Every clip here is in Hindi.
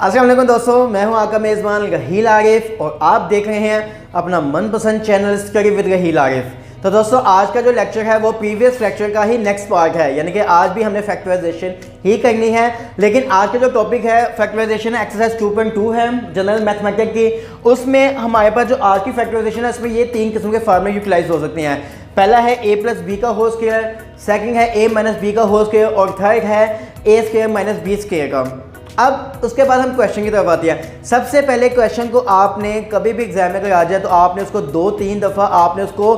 अस्सलाम वालेकुम दोस्तों, मैं हूं आपका मेज़बान गहील आरिफ और आप देख रहे हैं अपना मनपसंद चैनल स्टडी विद गहील आरिफ। तो दोस्तों आज का जो लेक्चर है वो प्रीवियस लेक्चर का ही नेक्स्ट पार्ट है, यानी कि आज भी हमने फैक्टराइजेशन ही करनी है। लेकिन आज का जो टॉपिक है फैक्टराइजेशन एक्सरसाइज 2.2 है जनरल मैथमेटिक्स की। उसमें हमारे पास जो आज की फैक्टराइजेशन है उसमें ये 3 किस्म के फार्मूले यूटिलाइज हो सकते हैं। पहला है a प्लस बी का होल स्क्वायर, सेकंड है a माइनस बी का होल स्क्वायर और थर्ड है a square minus B square का। अब उसके बाद हम क्वेश्चन की तरफ आते हैं। सबसे पहले क्वेश्चन को आपने कभी भी एग्जाम में अगर आ जाए तो आपने उसको 2-3 दफ़ा आपने उसको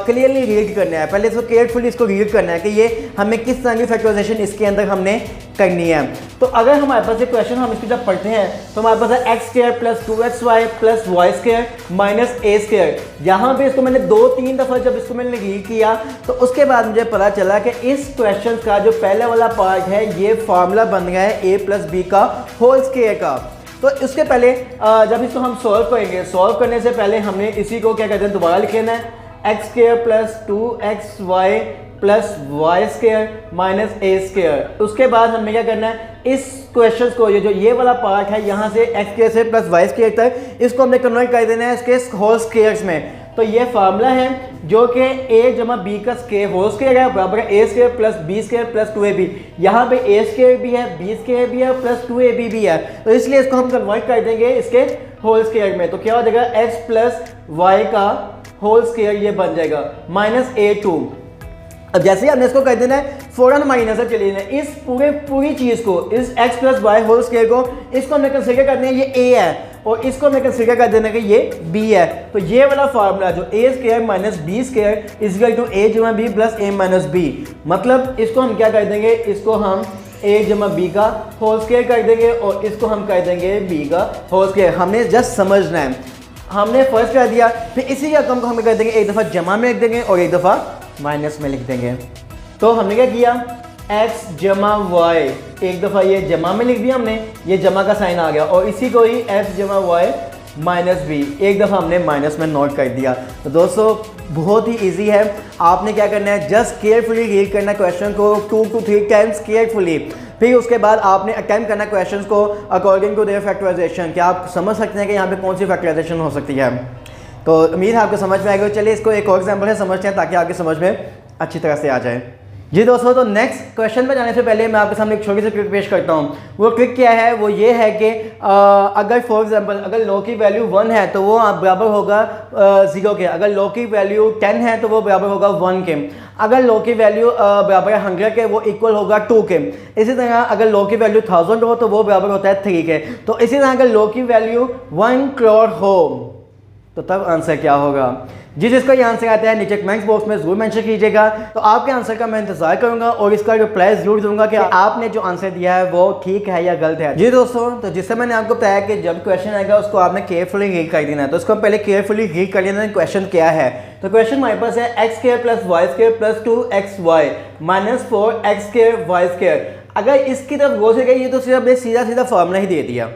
क्लियरली रीड करना है। पहले इसको केयरफुली इसको रीड करना है कि ये हमें किस तरह की फैक्टराइजेशन इसके अंदर हमने करनी है। तो अगर हमारे पास ये क्वेश्चन हम इसकी जब पढ़ते हैं तो हमारे पास है x square plus 2xy plus Y square minus a square. यहाँ पे इसको मैंने 2-3 दफ़ा जब इसको मैंने रीड किया तो उसके बाद मुझे पता चला कि इस क्वेश्चन का जो पहले वाला पार्ट है ये फार्मूला बन गया है ए प्लस बी का होल स्क्वायर का। तो इसके पहले जब इसको हम सॉल्व करेंगे, सॉल्व करने से पहले हमने इसी को क्या कहते हैं दोबारा लिख लेना है, x square plus 2xy plus Y square minus a square. उसके बाद हमने क्या करना है, इस क्वेश्चन को ये वाला पार्ट है यहाँ से एक्स स्क्वायर से प्लस वाई स्क्वायर तक इसको हमने कन्वर्ट कर देना है इसके होल स्क्वायर्स में। तो ये फार्मूला है जो कि a जमा बी का स्क्वायर होल स्क्वायर है बराबर है a square plus b square plus 2ab। यहाँ पे ए स्क्वायर भी है, बी स्क्वायर भी है, प्लस 2ab भी है। तो इसलिए इसको हम कन्वर्ट कर देंगे इसके होल स्क्वायर में। तो क्या हो जाएगा, x प्लस वाई का होल स्क्वायर ये बन जाएगा माइनस a2। अब जैसे ही हमने इसको कर देना है फौरन हमारी नजर चली जाए इस पूरी चीज को, इस x plus Y whole square को, इसको हमने कंसीडर करना है ये a है और इसको हमने कंसीडर कर देना कि ये b है। तो ये वाला फार्मूला जो a square minus B square is equal to a जमा b plus a minus b, मतलब इसको हम क्या कर देंगे, इसको हम a जमा b का होल स्क्वायर कर देंगे और इसको हम कर देंगे b का होल स्क्वायर। हमने जस्ट समझना है, हमने फर्स्ट कर दिया, फिर इसी रकम को हम कर देंगे एक दफ़ा जमा में लिख देंगे और एक दफ़ा माइनस में लिख देंगे। तो हमने क्या किया, x जमा वाई एक दफ़ा ये जमा में लिख दिया हमने, ये जमा का साइन आ गया और इसी को ही x जमा वाई माइनस बी एक दफ़ा हमने माइनस में नोट कर दिया। तो दोस्तों बहुत ही इजी है, आपने क्या करना है, जस्ट केयरफुली रीड करना क्वेश्चन को 2 to 3 टाइम्स केयरफुली। फिर उसके बाद आपने अटेम्प्ट करना क्वेश्चंस को अकॉर्डिंग टू देयर फैक्टराइजेशन, क्या आप समझ सकते हैं कि यहाँ पे कौन सी फैक्टराइजेशन हो सकती है। तो उम्मीद है आपको समझ में आएगा। चलिए इसको एक और एग्जांपल से समझते हैं ताकि आपके समझ में अच्छी तरह से आ जाए। जी दोस्तों, तो नेक्स्ट क्वेश्चन में जाने से पहले मैं आपके सामने एक छोटी सी ट्रिक पेश करता हूँ। वो ट्रिक क्या है, वो ये है कि अगर फॉर एग्जांपल अगर लो की वैल्यू 1 है तो वो बराबर होगा 0 के, अगर लो की वैल्यू 10 है तो वो बराबर होगा 1 के, अगर लो की वैल्यू बराबर है 100 के वो इक्वल होगा 2 के। इसी तरह अगर लो की वैल्यू 1000 हो तो वो बराबर होता है 3 के। तो इसी तरह अगर लो की वैल्यू 1 करोड़ हो तो तब आंसर क्या होगा। जिस जिसका ये आंसर आता है नीचे कमेंट्स बॉक्स में जरूर मेंशन कीजिएगा। तो आपके आंसर का मैं इंतजार करूंगा और इसका रिप्लाई जरूर दूंगा कि आपने जो आंसर दिया है वो ठीक है या गलत है। जी दोस्तों, तो जिससे मैंने आपको बताया कि जब क्वेश्चन आएगा उसको आपने केयरफुली रीड कर देना है। तो इसको पहले केयरफुली रीड कर लेना है क्वेश्चन क्या है। तो क्वेश्चन हमारे पास है x square plus Y square plus 2xy minus 4x square Y square. अगर इसकी तरफ गौर से गई ये तो सिर्फ सीधा सीधा फार्मूला ही दे दिया,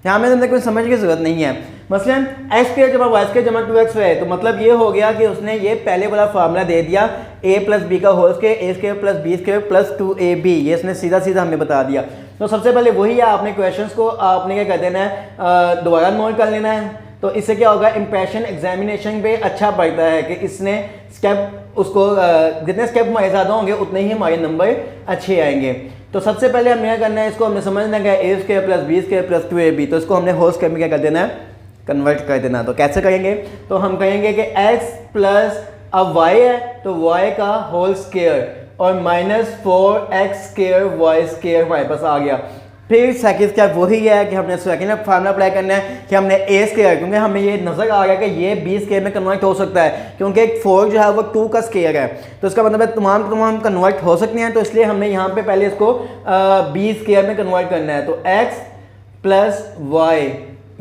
यहाँ में हमने कोई समझ की जरूरत नहीं है। मसलन एक्स स्क्वायर जमा वाई स्क्वायर जमा 2xy है, तो मतलब ये हो गया कि उसने ये पहले वाला फार्मूला दे दिया a प्लस बी का whole square a square plus b square plus 2ab, ये इसने सीधा सीधा हमें बता दिया। तो सबसे पहले वही है, आपने क्वेश्चंस को आपने क्या कर देना है, दोबारा नोट कर लेना है। तो इससे क्या होगा, इंप्रेशन एग्जामिनेशन पे अच्छा पड़ता है कि इसने स्टेप उसको जितने स्टेप हमारे ज़्यादा होंगे उतने ही हमारे नंबर अच्छे आएंगे। तो सबसे पहले हमें क्या करना है, इसको हमने समझना है a square plus b square plus 2ab, तो इसको हमने होल स्क्वायर में क्या कर देना है, कन्वर्ट कर देना। तो कैसे करेंगे, तो हम कहेंगे कि x प्लस अब y है तो y का होल स्क्वायर और minus 4x square Y square हमारे पास आ गया। फिर सेकंड स्टेप वही है कि हमने सेकंड फार्मूला अप्लाई करना है कि हमने ए स्क्वायर, क्योंकि हमें ये नजर आ गया कि ये बी स्क्वायर में कन्वर्ट हो सकता है क्योंकि 4 जो है वो 2 का स्क्वायर है, तो इसका मतलब है तमाम कन्वर्ट हो सकते हैं। तो इसलिए हमने यहाँ पे पहले इसको बी स्क्वायर में कन्वर्ट करना है। तो x प्लस वाई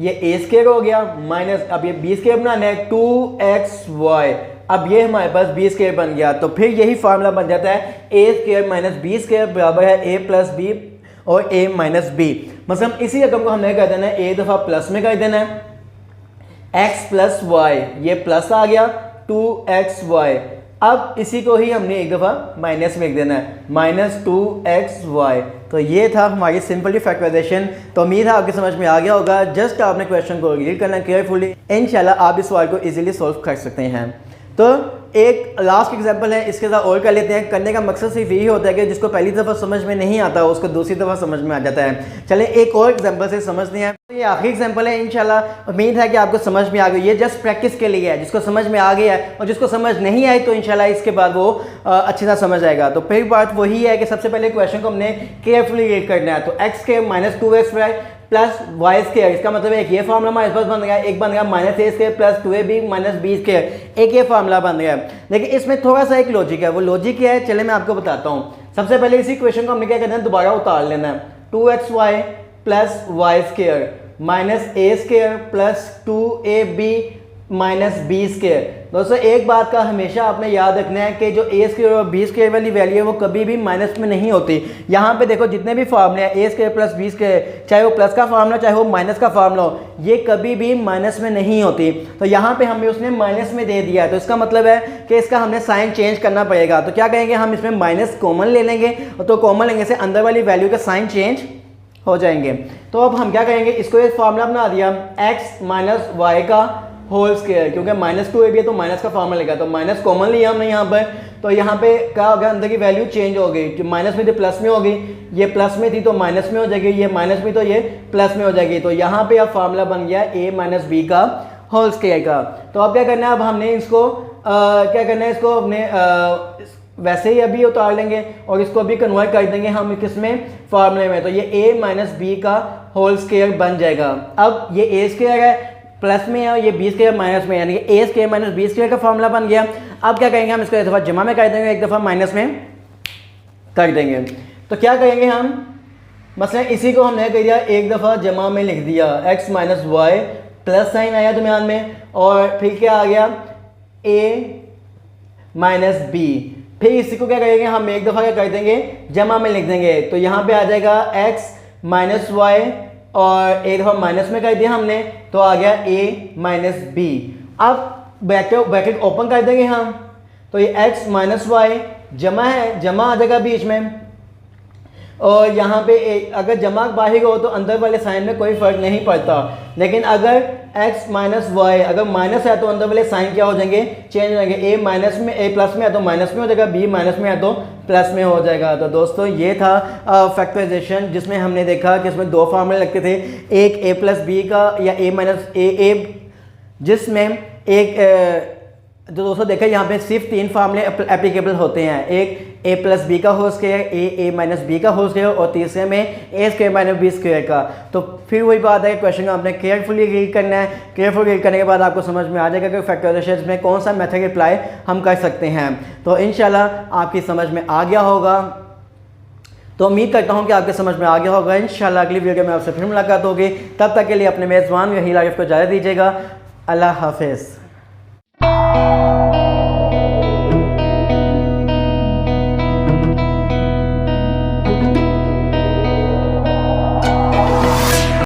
ये ए स्क्वायर हो गया माइनस अब ये बी स्क्वायर बनाना है 2xy, अब ये हमारे पास बी स्क्वायर बन गया। तो फिर यही फार्मूला बन जाता है a square minus B square बराबर है ए प्लस बी और a माइनस बी। मतलब इसी रकम को हमने कर देना है, एक दफ़ा प्लस में कर देना है x प्लस वाई, ये प्लस आ गया 2xy अब इसी को ही हमने एक दफ़ा माइनस में लिख देना है, -2xy। तो ये था हमारी सिंपली फैक्टराइजेशन। तो उम्मीद है आपके समझ में आ गया होगा। जस्ट आपने क्वेश्चन को रीड करना केयरफुली, इंशाल्लाह आप इस सवाल को इजीली सॉल्व कर सकते हैं। तो एक लास्ट एग्जांपल है, इसके साथ और कर लेते हैं। करने का मकसद सिर्फ यही होता है कि जिसको पहली दफ़ा समझ में नहीं आता उसको दूसरी दफ़ा समझ में आ जाता है। चलें एक और एग्जांपल से समझते हैं। तो ये आखिरी एग्जांपल है, इंशाल्लाह उम्मीद है कि आपको समझ में आ गई। ये जस्ट प्रैक्टिस के लिए है, जिसको समझ में आ गया है और जिसको समझ नहीं आई तो इंशाल्लाह इसके बाद वो अच्छी तरह समझ आएगा। तो पहली बात वही है कि सबसे पहले क्वेश्चन को हमने केयरफुली रीड करना है। तो x के -2xy प्लस वाई स्क्वायर, इसका मतलब है एक ये फार्मूला हमारे पास बन गया, एक बन गया -a square plus 2ab minus b square, एक ये फार्मूला बन गया। लेकिन इसमें थोड़ा सा एक लॉजिक है, वो लॉजिक क्या है चले मैं आपको बताता हूँ। सबसे पहले इसी क्वेश्चन को हमने क्या करना है, दोबारा उतार लेना है। 2xy plus Y square minus a square plus 2ab minus B square. दोस्तों एक बात का हमेशा आपने याद रखना है कि जो ए स्क्वायर और बी स्क्वायर वाली वैल्यू है वो कभी भी माइनस में नहीं होती। यहाँ पे देखो जितने भी फार्मूले हैं ए स्क्वायर प्लस बी स्क्वायर, चाहे वो प्लस का फार्मूला चाहे वो माइनस का फार्मूला हो, ये कभी भी माइनस में नहीं होती। तो यहाँ पे हमें उसने माइनस में दे दिया है, तो इसका मतलब है कि इसका हमने साइन चेंज करना पड़ेगा। तो क्या करेंगे, हम इसमें माइनस कॉमन ले लेंगे, तो कॉमन लेंगे से अंदर वाली वैल्यू के साइन चेंज हो जाएंगे। तो अब हम क्या करेंगे, इसको एक फार्मूला बना दिया x माइनस वाई का होल स्क्वायर, क्योंकि -2ab है तो माइनस का फार्मूला लेगा, तो माइनस कॉमन लिया हमने यहाँ पर। तो यहाँ पे क्या हो गया, अंदर की वैल्यू चेंज हो गई, जो माइनस में थी प्लस में हो गई, ये प्लस में थी तो माइनस में हो जाएगी, ये माइनस में तो ये प्लस में हो जाएगी। तो यहाँ पे अब फार्मूला बन गया a माइनस बी का होल स्क्वायर का। तो अब क्या करना है, अब हमने इसको क्या करना है, इसको अपने वैसे ही अभी उतार लेंगे और इसको अभी कन्वर्ट कर देंगे हम किसमें, फार्मूले में। तो ये a माइनस बी का होल स्क्वायर बन जाएगा। अब ये a स्क्वायर है प्लस में है और ये बी स्क्वायर माइनस में, यानी कि ए स्क्वायर माइनस बी स्क्वायर का फार्मूला बन गया। अब क्या करेंगे, हम इसको एक दफ़ा जमा में कर देंगे, एक दफ़ा माइनस में कर देंगे। तो क्या करेंगे हम, मसलन इसी को हमने कर दिया, एक दफ़ा जमा में लिख दिया, x minus Y plus sign आया दरम्यान में, और फिर क्या आ गया a माइनस बी। फिर इसी को क्या करेंगे, हम एक दफ़ा क्या कर देंगे, जमा में लिख देंगे। तो यहाँ पे आ जाएगा x माइनस वाई और एक दफ़ा माइनस में कर दिया हमने, तो आ गया a माइनस बी। अब ब्रैकेट ओपन कर देंगे हम, तो ये x माइनस वाई जमा है, जमा आ जाएगा बीच में, और यहाँ पे अगर जमा बाहर हो तो अंदर वाले साइन में कोई फ़र्क नहीं पड़ता। लेकिन अगर x माइनस वाई अगर माइनस है तो अंदर वाले साइन क्या हो जाएंगे, चेंज हो जाएंगे। a माइनस में a प्लस में है तो माइनस में हो जाएगा, b माइनस में है तो प्लस में हो जाएगा। तो दोस्तों ये था फैक्टराइजेशन, जिसमें हमने देखा कि इसमें दो फार्मूले लगते थे, एक a प्लस बी का या a माइनस a, जिसमें एक जो दोस्तों देखा यहाँ पे सिर्फ तीन फार्मूले एप्लीकेबल होते हैं, एक a प्लस बी का whole square, a minus B का होल स्क्वायर, और तीसरे में a square minus B square का। तो फिर वही बात है कि क्वेश्चन को आपने केयरफुली रीड करना है। केयरफुल रीड करने के बाद आपको समझ में आ जाएगा कि फैक्टराइजेशन में कौन सा मेथड अप्लाई हम कर सकते हैं। तो इंशाल्लाह आपकी समझ में आ गया होगा। तो उम्मीद करता हूँ कि आपके समझ में आ गया होगा। इंशाल्लाह अगली वीडियो में आपसे फिर मुलाकात होगी। तब तक के लिए अपने मेज़बान रहील आरिफ को इजाज़त दीजिएगा। अल्लाह हाफिज़।